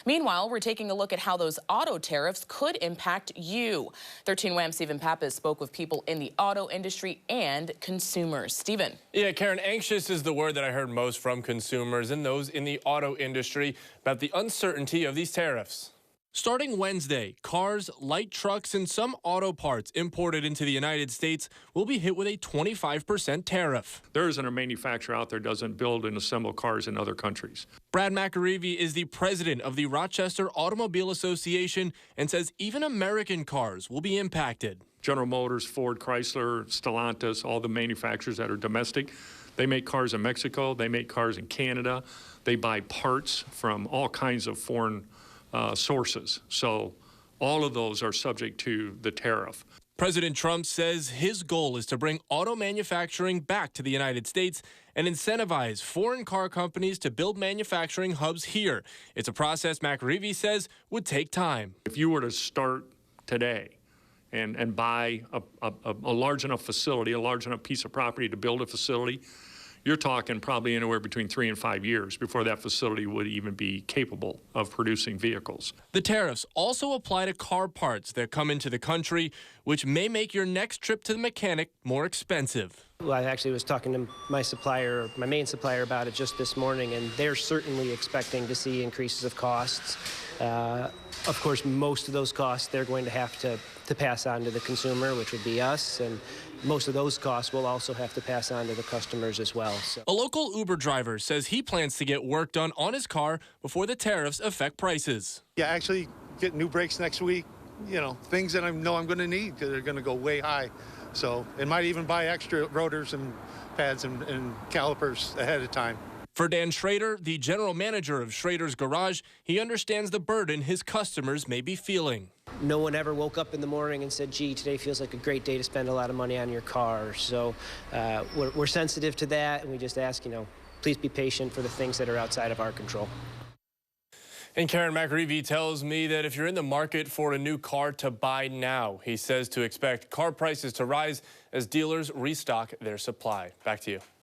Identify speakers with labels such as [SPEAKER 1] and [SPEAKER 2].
[SPEAKER 1] Meanwhile, we're taking a look at how those auto tariffs could impact you. 13 WHAM Stephen Pappas spoke with people in the auto industry and consumers. Stephen.
[SPEAKER 2] Yeah, Karen, anxious is the word that I heard most from consumers and those in the auto industry about the uncertainty of these tariffs. Starting Wednesday, cars, light trucks, and some auto parts imported into the United States will be hit with a 25% tariff.
[SPEAKER 3] There isn't a manufacturer out there that doesn't build and assemble cars in other countries.
[SPEAKER 2] Brad McAreavy is the president of the Rochester Automobile Association and says even American cars will be impacted.
[SPEAKER 3] General Motors, Ford, Chrysler, Stellantis, all the manufacturers that are domestic, they make cars in Mexico, they make cars in Canada, they buy parts from all kinds of foreign sources. So all of those are subject to the tariff.
[SPEAKER 2] President Trump says his goal is to bring auto manufacturing back to the United States and incentivize foreign car companies to build manufacturing hubs here. It's a process McAreavy says would take time.
[SPEAKER 3] If you were to start today and buy a large enough facility, a large enough piece of property to build a facility, you're talking probably anywhere between 3 and 5 years before that facility would even be capable of producing vehicles.
[SPEAKER 2] The tariffs also apply to car parts that come into the country, which may make your next trip to the mechanic more expensive.
[SPEAKER 4] Well, I actually was talking to my supplier, my main supplier, about it just this morning, and they're certainly expecting to see increases of costs. Of course, most of those costs they're going to have to pass on to the consumer, which would be us, and most of those costs will also have to pass on to the customers as well. So.
[SPEAKER 2] A local Uber driver says he plans to get work done on his car before the tariffs affect prices.
[SPEAKER 5] Yeah, actually get new brakes next week, you know, things that I know I'm going to need because they're going to go way high. So it might even buy extra rotors and pads and calipers ahead of time.
[SPEAKER 2] For Dan Schrader, the general manager of Schrader's Garage, he understands the burden his customers may be feeling.
[SPEAKER 4] No one ever woke up in the morning and said, gee, today feels like a great day to spend a lot of money on your car. So we're sensitive to that, and we just ask, please be patient for the things that are outside of our control.
[SPEAKER 2] And Karen McAreavy tells me that if you're in the market for a new car to buy now, he says to expect car prices to rise as dealers restock their supply. Back to you.